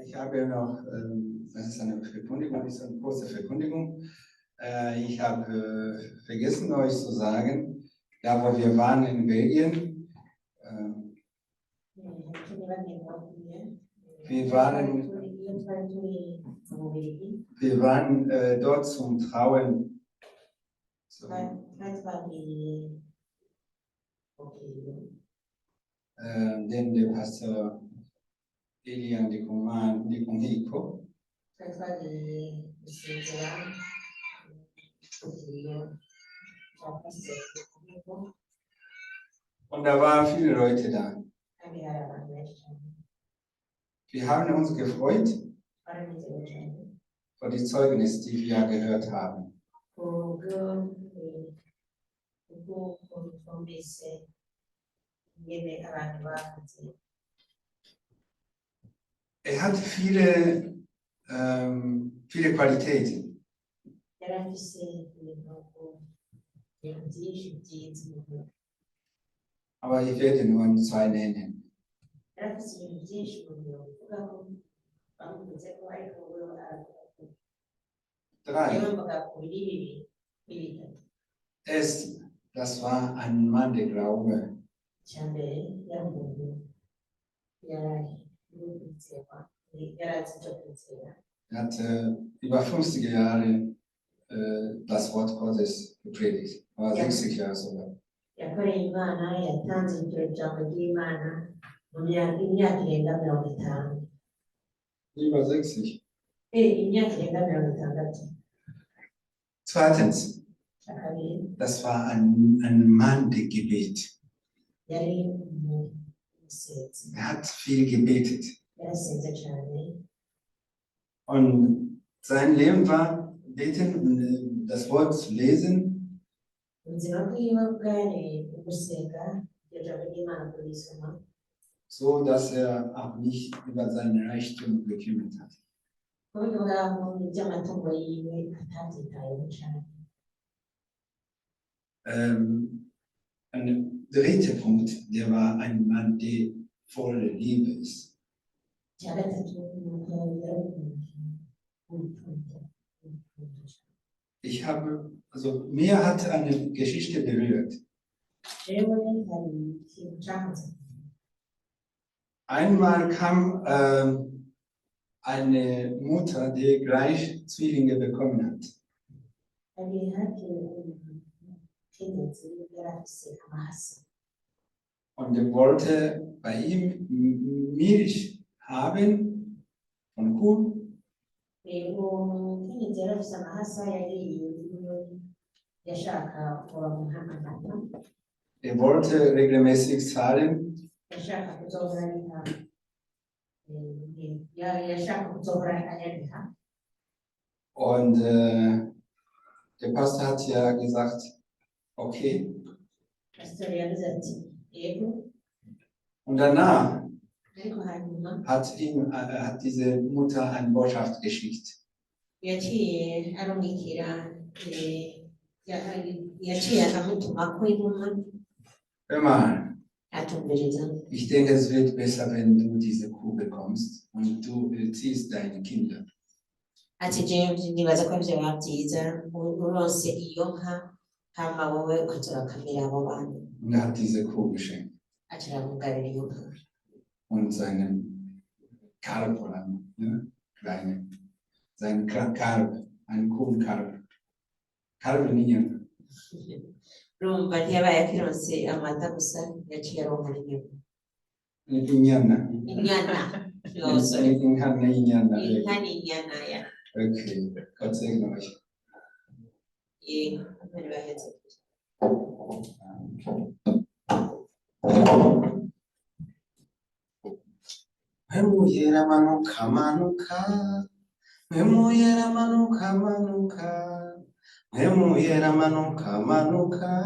Ich habe noch, das ist eine Verkündigung, ist eine große Verkündigung. Ich habe vergessen euch zu sagen, da wo wir waren in Belgien, wir waren dort zum Trauen. Den der Pastor Elian de Conhico. Und da waren viele Leute da. Wir haben uns gefreut für die Zeugnis, die wir gehört haben. Er hat viele Qualitäten. Aber ich werde nur 2 nennen. 3. Das war ein Mann der Glaube. Er hat über 50 Jahre das Wort Gottes gepredigt. War 60 Jahre sogar. Über 60. 2. Das war ein Mann der Gebet. Er hat viel gebetet. Und sein Leben war beten und das Wort zu lesen. So dass er auch nicht über seine Reichtum gekümmert hat. Ein 3. Punkt, der war ein Mann, der voll Liebe ist. Mir hat eine Geschichte berührt. Einmal kam eine Mutter, die gleich Zwillinge bekommen hat. Und er wollte bei ihm Milch haben von Kuh. Er wollte regelmäßig zahlen. Und der Pastor hat ja gesagt, okay. Und danach hat diese Mutter eine Botschaft geschickt. Hör mal, ich denke, es wird besser, wenn du diese Kuh bekommst und du erziehst deine Kinder. Und er hat diese Kuh geschenkt. Und seinen Kalb, ne? Seinen Kalb, einen Kuhkalb. Kalb niña. Inyana. Okay, Gott segne euch. Memuyera manuka manuka, memuyera manuka manuka, memuyera manuka manuka,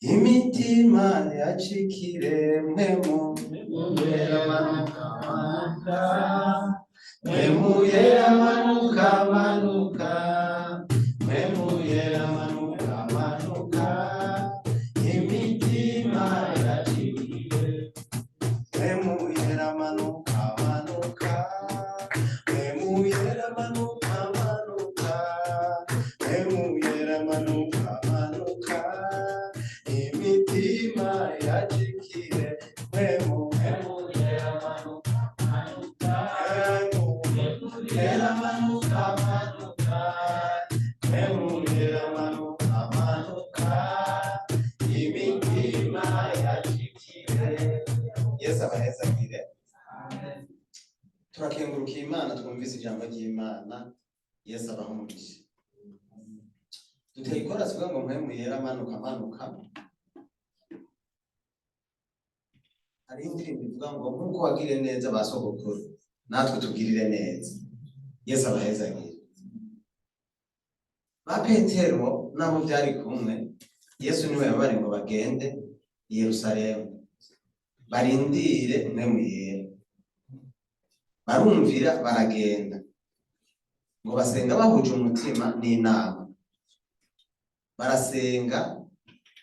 imitima yachikire memuyera manuka manuka, memuyera manuka manuka, memuyera manuka manuka, imitima yachikire memuyera manuka manuka. Yesu abahezagire. Turakengurukiye Imana twumvise ijambo ry'Imana. Yesu abaha umugisha. Duteye ikora sivuga ngo mpemu yera amanuka. Hari indirimbo ivuga ngo nkuko wagire neza basogokuru natwe tugirire neza. Yesu abahezagire. Ba Petero nabo byari kumwe. Yesu niwe yabari ngo bagende i Yerusalemu barindire mpemu yera. Barumvira baragenda ngo basenga bahuje umutima n'inama. Barasenga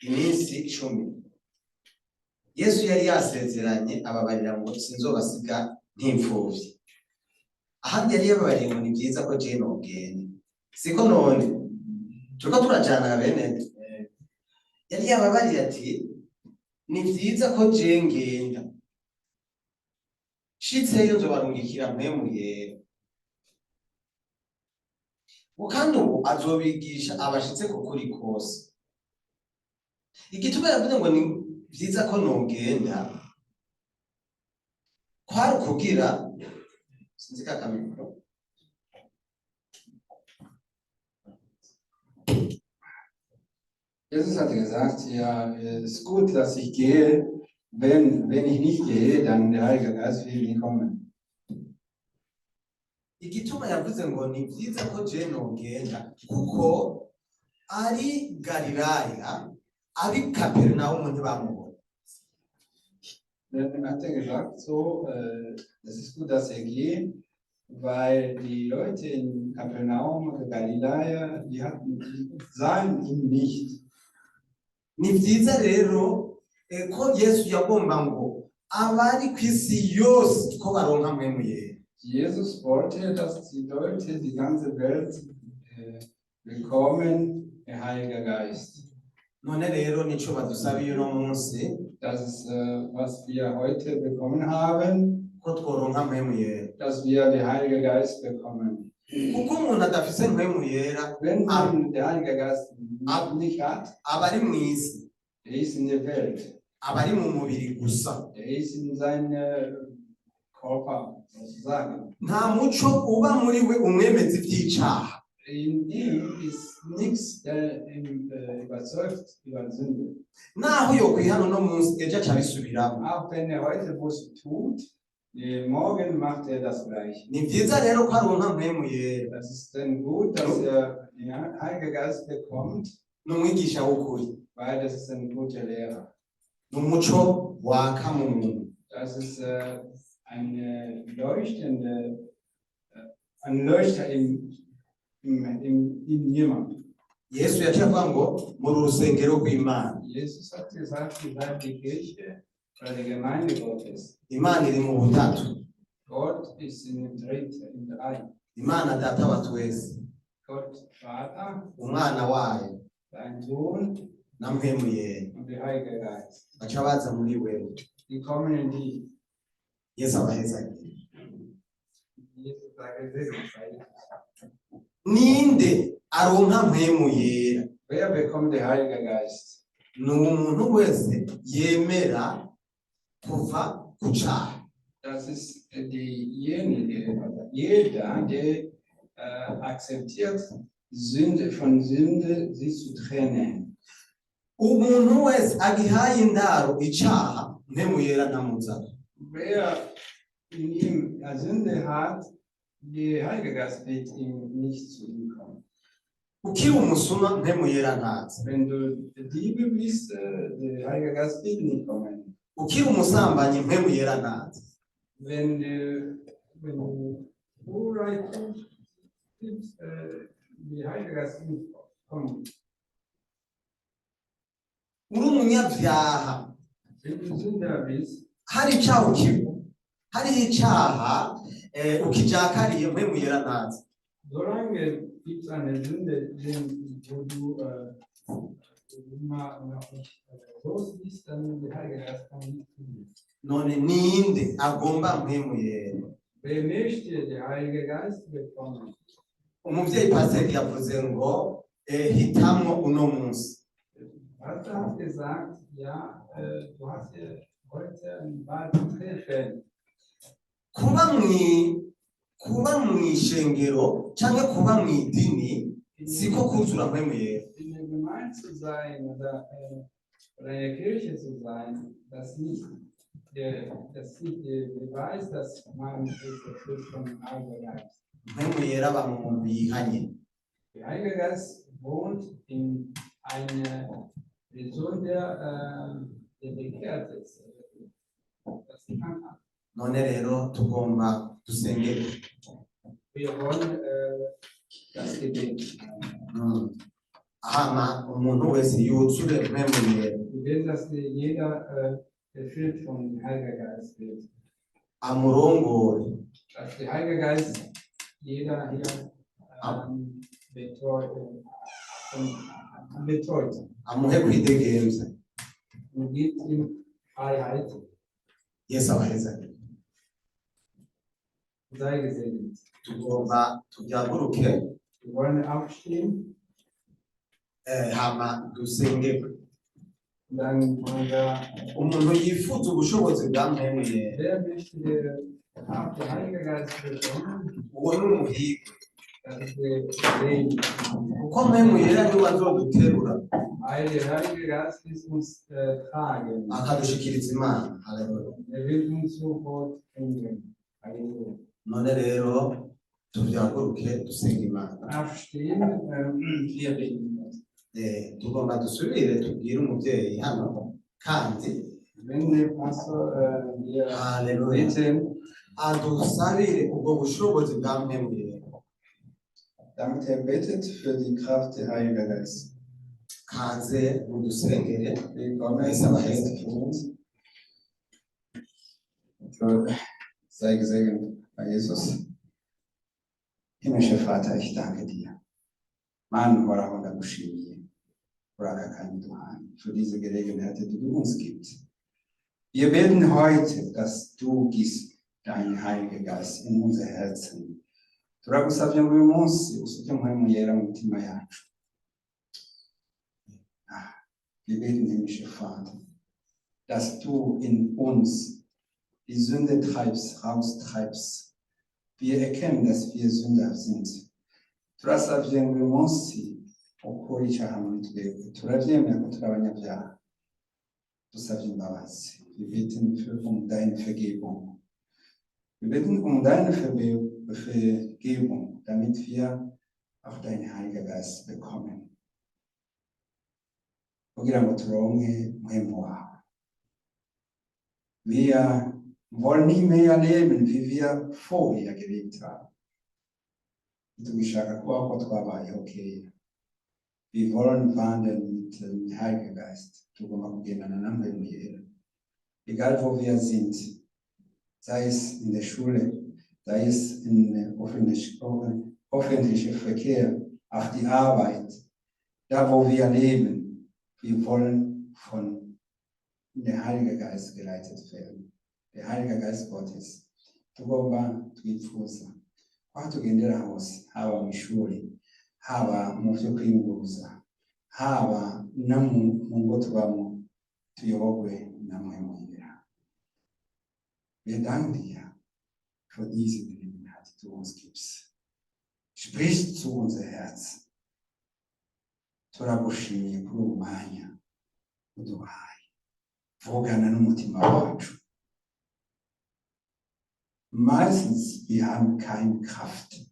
iminsi 10. Yesu yari yasezeranye ababarira ngo sinzobasiga nk'imfuvyi. Ahandi yari yababariye ngo ni byiza ko je nogenda. Siko none turiko turajana bene. Yari yababariye ati ni byiza ko je ngenda. Shitseyo nzobarungikira mpemu yera. Kandi ubu azobigisha abashitse ku kuri kose. Igituma yavuze ngo ni byiza ko nogenda kwari kugira sinzi kakamikro. Jesus hat gesagt, ja, es ist gut, dass ich gehe. Wenn ich nicht gehe, dann der Heilige Geist will nicht kommen. Igituma yavuze ngo ni byiza ko je nogenda kuko ari Galilaya ari Kapernaum ntibamubona. Dann hat gesagt, so, es ist gut, dass er geht, weil die Leute in Kapernaum oder Galiläa, die sahen ihn nicht. Ni byiza rero ko Yesu yagomba ngo abari kwisi yose ko baronka mpemu yera. Jesus wollte, dass die Leute, die ganze Welt bekommen, der Heilige Geist. None rero nico badusabiye no munsi. Das ist, was wir heute bekommen haben, Ko tworonka mpemu yera. dass wir den Heiligen Geist bekommen. Kuko umuntu adafise mpemu yera, Wenn man den Heiligen Geist nicht hat, abari mwisi, der ist in der Welt. abari mu mubiri gusa. Der ist in seinem Körper, sozusagen. Nta muco uba muri we umwemeza ivy'icaha. In ihm ist nichts, der ihn überzeugt über Sünde. Naho yokwihana no munsi ejo aca bisubiramo. Auch wenn er heute was tut, morgen macht er das gleich. Ni byiza rero ko aronka mpemu yera. Das ist dann gut, dass er den Heiligen Geist bekommt, N'umwigisha w'ukuri. weil das ist ein guter Lehrer. N'umuco waka mu muntu. Das ist ein Leuchter in jemand. Yesu yaciye avuga ngo mu rusengero rw'Imana. Jesus hat gesagt, ihr seid die Kirche oder die Gemeinde Gottes. Imana iri mu butatu. Gott ist in drei. Imana data wa twese. Gott Vater, Umwana wayo sein Sohn na mpemu yera. und der Heilige Geist. Baca baza muri wewe. Die kommen in die. Yesu abahezagire. Jesus sagt, Ninde aronka mpemu yera? wer bekommt den Heiligen Geist? Ni umuntu wese yemera kuva ku caha. Das ist diejenige, jeder, der akzeptiert, von Sünde sich zu trennen. Umuntu wese agihaye indaro icaha mpemu yera ntamuzana. Wer in ihm Sünde hat, der Heilige Geist wird ihm nicht zu ihm kommen. Ukiri umusuma mpemu yera ntaza. Wenn du Diebe bist, der Heilige Geist wird nicht kommen. Ukiri umusambanyi mpemu yera ntaza. Wenn du Unrecht bist, der Heilige Geist wird nicht kommen. Uri umunyabyaha. Wenn du Sünder bist, Hari icaha ukibu. Hariho icaha ukijakariye mpemu yera ntaza. solange gibt es eine Sünde, wo du noch nicht los bist, dann der Heilige Geist kann nicht tun. None ninde agomba mpemu yera? Wer möchte den Heiligen Geist bekommen? Umuvyeyi pasiteri yavuze ngo hitamwo uno munsi. Pastor hat gesagt, ja, du hast ja heute ein Bad Fällen. kuba mw'ishengero canke kuba mw'idini siko kuzura mpwemu yera. In der Gemeinde zu sein oder in der Kirche zu sein, das nicht der Beweis, dass man ist erfüllt von dem Heiligen Geist. Mpwemu yera aba mu muntu yihanye. Der Heilige Geist wohnt in einer Person, der bekehrt ist. Das kann man. None rero tugomba dusengere. Wir wollen das Gebet. Hama umuntu wese yuzure mpwemu yera. Wir will, dass jeder erfüllt von dem Heiligen Geist wird. Amurongore. Dass der Heilige Geist jeder hier betreut Amuhe kwidegemza. und gibt ihm Freiheit. Yesu abaheza. Sei gesegnet. Tugomba tubyaguruke. Wir wollen aufstehen. Hama dusengere. Und dann wollen wir, Umuntu yifuza ubushobozi bwa mpwemu yera. wer möchte der Heilige Geist bekommen? Uwo ni umuhigo. Das ist der Leben. Kuko mpwemu yera niwe azoduterura. Weil der Heilige Geist ist uns tragen. Akadushikiriza Imana. Haleluya. Er will uns sofort bringen. Halleluja. None rero tubyaguruke dusenga Imana. Aufstehen, wir beten. Tugomba dusubire tubwire umubyeyi hano kandi Wenn der Pastor wir haleluya beten, adusabire ubwo bushobozi bwa mpwemu yera. damit er betet für die Kraft der Heiligen Geist. Kaze mudusengere. Willkommen, ist aber jetzt für uns. Sei gesegnet bei Jesus. Himmlischer Vater, ich danke dir. Mann, worauf ndagushimiye für für diese Gelegenheit, die du uns gibst. Wir beten heute, dass du gibst deinen Heiligen Geist in unser Herzen. Turagusavye ngo uyu munsi usuke mpwemu yera mu mitima yacu. Wir beten, himmlischer Vater, dass du in uns die Sünde raustreibst. Wir erkennen, dass wir Sünder sind. Turasavye ngo uyu munsi ukora icyaha muri twebwe. Turavyemera ko turi abanyabyaha. Dusavye imbabazi. Wir beten um deine Vergebung. Wir beten um deine Vergebung, damit wir auch deinen Heiligen Geist bekommen. Kugira ngo turonke mpwemu wawe. Wir wollen nicht mehr leben, wie wir vorher gelebt haben. Tugishaka kubaho ko twabayeho kera. Wir wollen wandeln mit dem Heiligen Geist. Tugomba kugendana na mpwemu yera. Egal wo wir sind, sei es in der Schule, sei es in öffentlichem Verkehr, auf die Arbeit, da wo wir leben, wir wollen von dem Heiligen Geist geleitet werden. Der Heilige Geist Gottes. Tugomba twifuza aho tugendera hose, haba mu ishuri, haba mu byo kwiyunguruza, haba no mu ngo tubamo, tuyoborwe na mpwemu yera. Wir danken dir für diese Gelegenheit, die du uns gibst. Sprich zu unser Herz. Turagushimiye kuri uwo mwanya uduhaye. Vugana n'umutima wacu. Meistens, wir haben keine Kraft.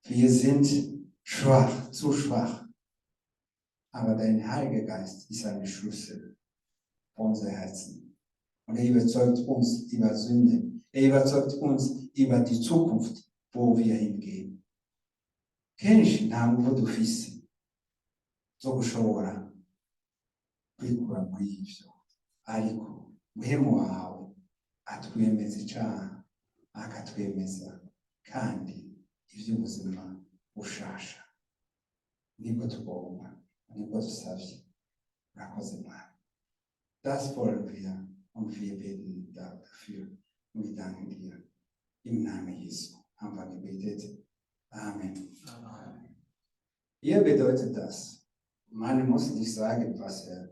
Wir sind schwach, zu schwach. Aber dein Heiliger Geist ist ein Schlüssel für unser Herzen. Und er überzeugt uns über Sünde. Er überzeugt uns über die Zukunft, wo wir hingehen. Kenshi nta nguvu dufise zo gushobora kwikura muri ivyo, ariko mpwemu wawe atwemeza icaha, akatwemeza kandi ivy'ubuzima bushasha. Nibwo tugomba, nibwo dusavye. Urakoze Mwana. Das wollen wir und wir beten dafür. Und wir danken dir. Im Namen Jesu haben wir gebetet. Amen. Amen. Hier bedeutet das, man muss nicht sagen, was er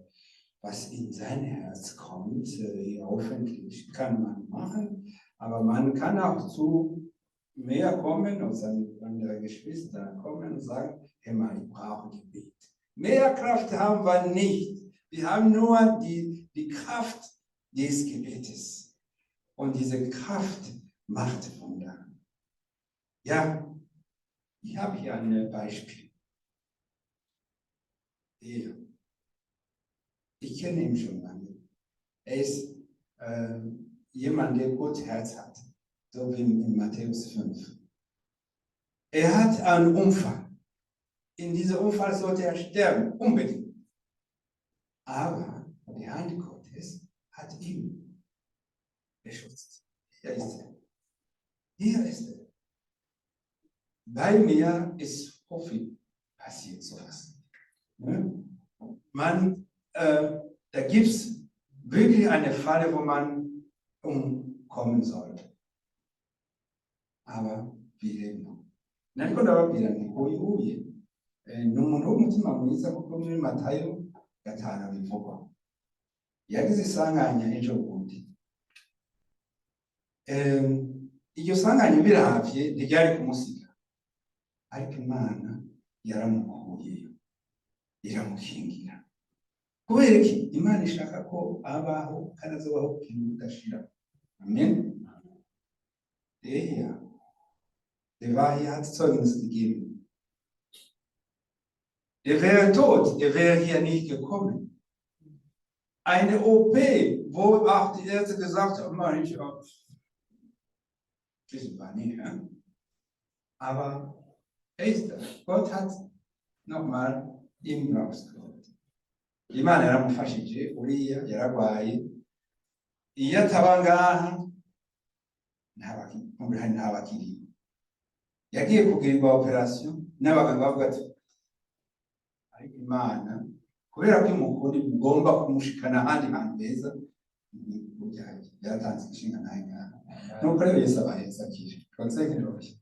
was in sein Herz kommt, öffentlich kann man machen, aber man kann auch zu mehr kommen und andere Geschwister kommen und sagen, hey mal, ich brauche Gebet. Mehr Kraft haben wir nicht. Wir haben nur die Kraft des Gebetes. Und diese Kraft macht Wunder. Ja, ich habe hier ein Beispiel. Ich kenne ihn schon lange. Er ist jemand, der gut Herz hat, so wie in Matthäus 5. Er hat einen Unfall. In diesem Unfall sollte er sterben, unbedingt. Aber die Hand Gottes hat ihn beschützt. Hier ist er. Hier ist er. Bei mir ist häufig passiert sowas. Da gibt es wirklich eine Falle, wo man umkommen sollte. Aber wir leben noch. Nariko ndababwira nti huye ni umuntu w'umutima mwiza kuko muri Matayo 5 bivugwa. Yagize isanganya ejo bundi. Iryo sanganya biravye ntiryari kumusiga. Ariko Imana yaramukuyeyo. Iramukingira. Kubera iki? Imana ishaka ko abaho kandi azobaho ikintu udashira. Amen. Der war hier, hat Zeugnis gegeben. Er wäre tot, er wäre hier nicht gekommen. Eine OP, wo auch die Ärzte gesagt haben, Mann, ich wissen wir nicht. Ja? Aber Gott hat nochmal ihn rausgeholt. Imana yaramufashije, uriya yaragwaye. Iyo ataba ngaha, ntabakiriho. Yagiye kugirirwa operasiyo n'abaganga bavuga ati ariko Imana kubera ko imukuri ugomba kumushikana ahandi hantu heza byatanze inshinga nayo ngaha nuko rero Yesu abaheza akije konsekeroshye